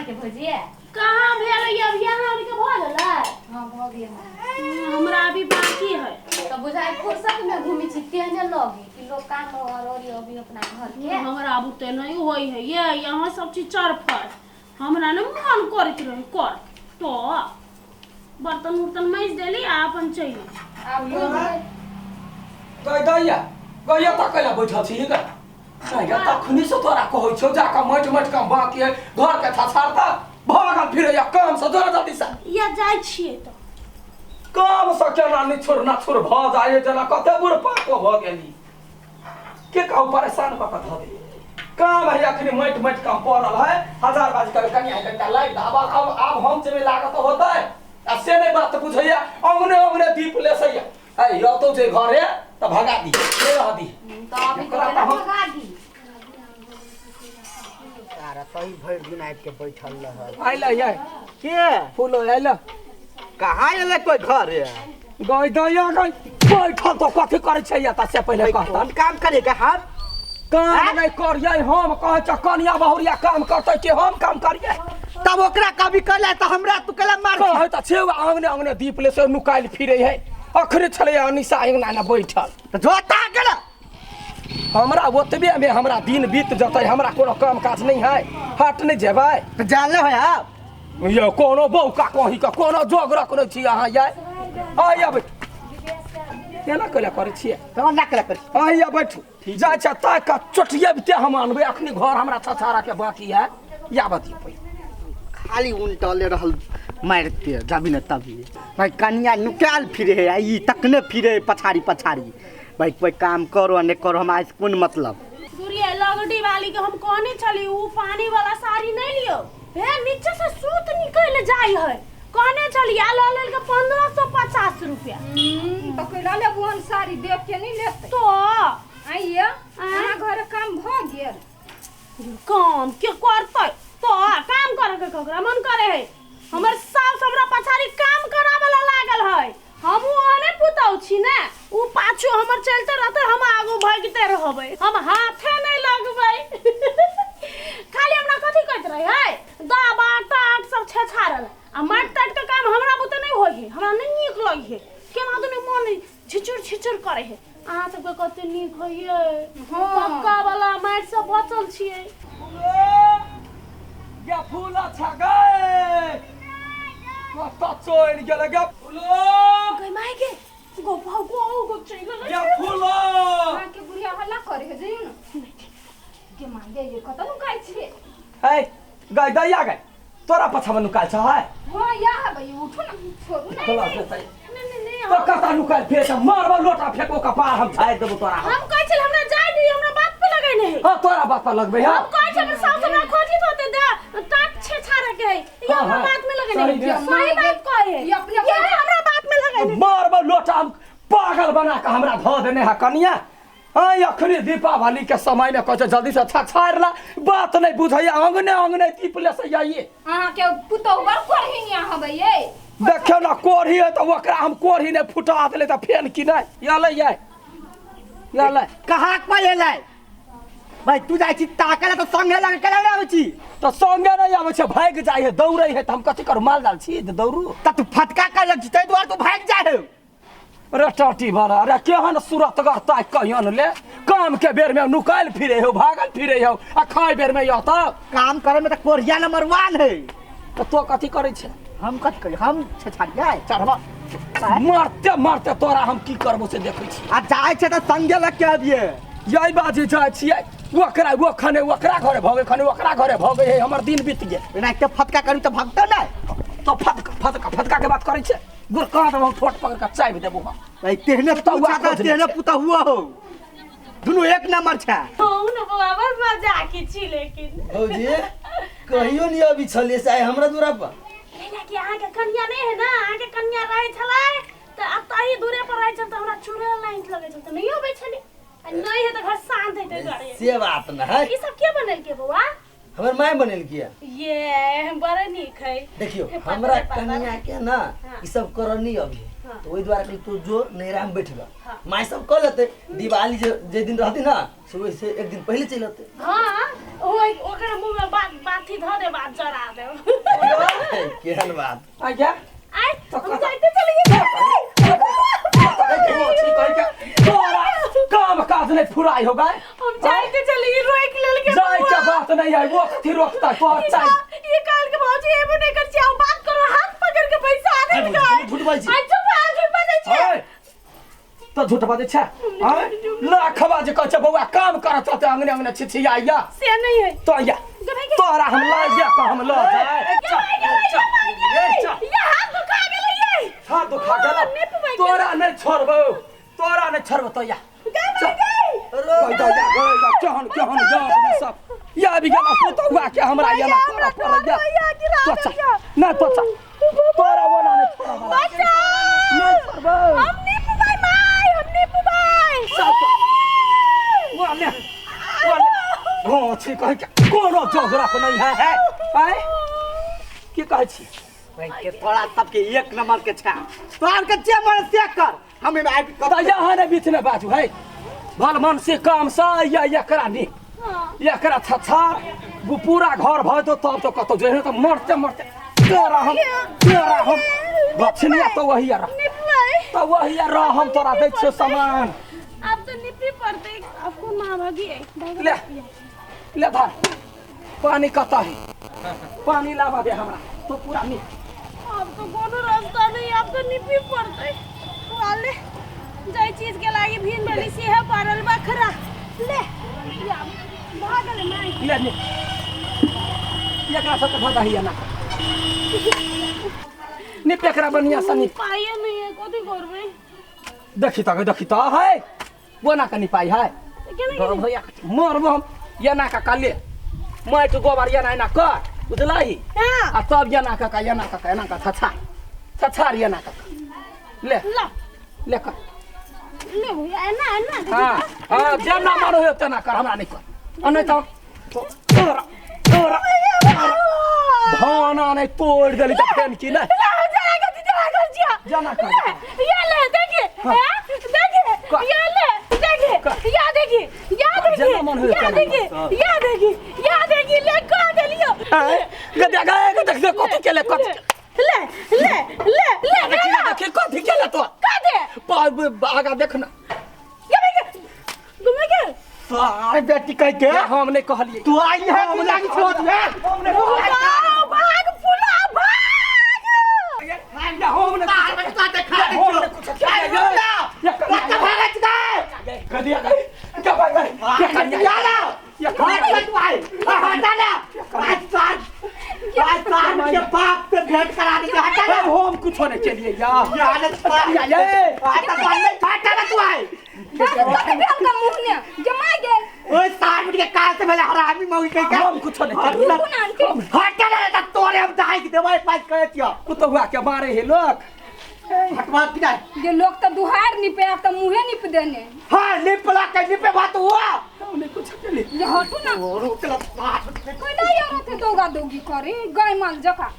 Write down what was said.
अहाँ के भजिए कहाँ भेल अब यहाँ के भ गेलै? हां भ गेल हमरा अभी बाकी है। तो बुझाई फुर्सत में घूमी छी तेने लगी कि लोग काम और अभी अपना घर के हमरा अब ते नहीं होई है ये यहाँ सब चीज चरफर हमरा न मन करत रहे कर तो बर्तन उर्तन मैज देली आ अपन चली आप गैया तक कैला बैठल छी ग गैया तखनी से तोरा कहै छौ जाके मट का बाकी है घर के थसारता भागल फिरे या काम से जोर जल्दी से या जाय छिए तो काम से केना नि छोड़ ना छोड़ भ जाए जना कते बुढ़ पाको भ गेली के कहू परेशान क क ध दे काम है अखनी मट काम पड़ल है हजार बाजी कर कन्या कन्या लाइट धाबा अब हम चले लागत होतै आ से नहीं बात बुझैया अंगने दीप ले सैया है यो तो जे घरे त भगा दी ले रह दी तो अभी तो भगा दी तारा सही भर दिन आइ के बैठल रहल आइला ये के फूल आइला कहाँ एले कोई घर है गई दैया गई बैठल तो कथि करे छै या त से पहले कहता हम काम करे के हम काम नहीं करिए हम कहे छ कन्या बहुरिया काम करते कि हम काम करिए तब ओकरा कभी कहले त हमरा तू कहला मार कहे त छे अंगने दीप ले से नुकाइल फिरे है अखरे छले अनिसा अंगना ना बैठल त जोता गेला हमरा ओतबे में हमरा दिन बीत जतै हमरा कोनो काम काज नहीं है हट नहीं जेबै त जानले हो आप यो कोनो बौका कहि का कोनो जोग रखने छी अहाँ ये आय अब केना कला करे छिए कौन ना कला कर आय बैठू जा छ ता का चोटिया बिते हम आनबे अखनी घर हमरा छछारा के बाकी है या बतियो पई खाली उल्टले रहल मारते जाबी न तभी भाई कन्या नुकाल फिरे है ई तकने फिरे पछाड़ी भाई कोई काम करो ने करो हम आज कौन मतलब सूर्य लगड़ी वाली के हम कहने चली ऊ पानी वाला साड़ी नहीं लियो हे नीचे से सूत निकल जाई है कहने चली आ ले के 1550 रुपया तो कोई लाले बुहन साड़ी देख के नहीं लेते तो आइए अहाँ घर काम भ गेल काम के करतै तो काम करे के ककरा मन करे है हमर सास हमरा पछाड़ी काम करावला लागल है हम ओने पुतौ छी ने ऊ पाछू हमर चलते रहते हम आगू भागते रहबै हम हाथे नहीं लगबै खाली हमरा कथि कहत रहे है दाबा टाट सब छछारल आ माट टाट के काम हमरा बुते नहीं होई है हमरा नहीं नीक लगे है केना दुने मन छिचुर करे है अहाँ सबके कते नीक होइए पक्का वाला माट से बचल छिए या फूला छगै कत चोर गेल गे फूलो गई माई के गो भाव गो चल या फूलो अहाँ के बुढ़िया हल्ला करे है जइयो न के मांगे ये कत नु काई छी है गई दैया गई तोरा पछा में नुकाल छ है हां या है भाई उठो ना छोड़ू ना चला देतै तो कता नुकाल फेर मारबा लोटा फेको कपार हम छाय देबो तोरा हम कहै छल हमरा जाय दी हमरा बात पे लगै नहीं हां तोरा बात पर लगबे हां हम कहै छल साउस हमरा खोजी होते दे टाट छे छारे के ये हमरा बात में लगै नहीं सही बात कहे है ये हमरा बात में लगै नहीं मारबा लोटा हम पागल बना के हमरा ध देने है कनिया हाँ अखनी दीपावली के समय में कहे जल्दी से छाड़ ला बात नहीं बुझैया अंगने दीप ले से आइए अहाँ के पुतौ बर करही नहीं अहाँ भैये देखियो ना कोढ़ी है तो ओकरा हम कोढ़ी ने फुटा देले त फेन कि नहीं या ले कहाँ कोई एलै भाई तू जाई छी ताकला तो संगे लगे केला आबै छी तो संगे नहीं आवे छे भाग जाय है दौड़े है त हम कथि करू माल जाल छी दौड़ू त तू फटका कर लग तै द्वार तू भाग जा है अरे टाटी वाला अरे केहन सूरत करता कहियन ले काम के बेर में नुकाल फिरे हो भागल फिरे हो आ खाए बेर में यत काम करे में त कोरिया नंबर 1 है तो कथि करे छे हम कथि करी हम छछाड़ जाय चढ़वा मारते तोरा हम की करबो से देखै छी आ जाय छे त संगे लग के आबिए यही बाजी जाय छियै ओकरा घरे भगे है हमर दिन बीत गेल बिना के फटका करी त भगतो नै तो फटका के बात करे छे गुरका तो हम ठोट पकड़ के चाय देबो हम भाई तेहने पुता हुआ हो दुनु एक नंबर छे न बाबा मजा के छी लेकिन भौजी कहियो नहीं अभी छले से हमरा दूरा पर लेना कि अहाँ के कन्या नहीं है ना अहाँ के कन्या रहे छलै त अतही दूरे पर रहे छल त हमरा चुरे लाइन लगे छल त नहीं होबै छली नहीं है तो घर शांत है ते घरे से बात न है ये सब के बनल के बउआ हमर माय बनल किया ये बड़ा नीक है देखियो हमरा कन्या के ना ई सब करनी अभी तो ओई द्वारा तू जो नैरा में बैठबा माय सब कर लेते दिवाली जे दिन रहती ना सुबह से एक दिन पहले चलते हां ओए ओकरा मुंह में बाथी धो दे बात जरा दे केहन बात आ गया आई हम जाते चलिए तोरा काम काज नहीं फुराई हो गए हम जाते चलिए रोक लेल के जाए क्या बात नहीं है वो कथी रोकता तो अच्छा ये काल के भौजी एबो नहीं कर चाओ बात करो हाथ पकड़ के पैसा आगे निकाल झूठ बाजी आज चुप आज बात छै तो झूठ बाजे छे हां लाख बाजे कह बउआ काम करत त अंगने अंगने छिछियाइया से नहीं है तो या तोरा हम ला जा का हम ला जाए ये हाथ दुखा गेलै ये हाथ दुखा गेला तोरा नहीं छोड़बो तो या कोई तो या केहन जा सब या भी गेला पुतौआ के हमरा या ना कर या तो ना तो तोरा वाला नहीं छोड़बो बच्चा नहीं छोड़बो हमने पुबाई माय हमने पुबाई वाले हो छी कह के कोनो जोगरा को नहीं है आए की कहै छी भाई के थोड़ा सबके एक नंबर के छा तोर के जे मन से कर हमें आबि तो यहाँ ने बीच में बाजू है भल मन से काम सा या एकरा नी एकरा छछा वो पूरा घर भ तो तब तो कतो जे तो मरते तोरा हम बछनिया तो वही यार तो वही यार हम तोरा दै छ सामान अब तो निपी पड़ते अब कौन मां भागी है ले धर पानी कता है पानी लावा दे हमरा तो पूरा नी अब तो कोनो रास्ता नहीं अब तो निपी पड़ते वाले जाय चीज के लागी भीन बली से है पारल बखरा ले या भागले मैं ले नी एकरा सब भागा हिया ना नी पेकरा बनिया सनी पाए नहीं है कथि करबे देखी तो है वो ना कनी पाई है केना भैया मरबो हम ये ना का काले मैं तो गोबर ये ना कर बुझलाई हां आ तब ये ना का छछा ये ना का ले ला ले कर ले भैया ना हां जेना मन हो तना कर हमरा नहीं कर अनै तो तोरा भाना नहीं तोड़ देली त फेन की ना जाना कर ये ले देखिए देखिए ये ले देखिए या देखिए ले का देलियो गदे गए देख दे कथि के ले कथि ले देखि कथि के ले तो का दे आगा देख ना घूमे के सारे बेटी कह के हम नहीं कहलिए तू आई है हम लागी छोड़ दे भाग फुला भाग हम ने साथे खा दे कुछ ये कर भागत गए गदिया गए क्या भाई ये कर या ना ये भाग तू आई हटा ना आज के बाप पे भेंट करा दे हटा ना हम कुछ नहीं चलिए यार या ये हटा ना तू आई हमका मुंह ने जमा गेल ओए 60 मिनट के काल से पहले हरामी मौगी कह के हम कुछ नहीं चलिए हटा ना तोरे हम दाई के देवाई पास करे छियो कुतवा के मारे हे लोग हटवा कि ना ये लोग तो दुहार निपे अब तो मुंहे निप देने हां निपला के निपे बात हुआ हमने कुछ चलिए ये हटू ना रोकला कोई नहीं यार थे दोगा दोगी करे गाय माल जका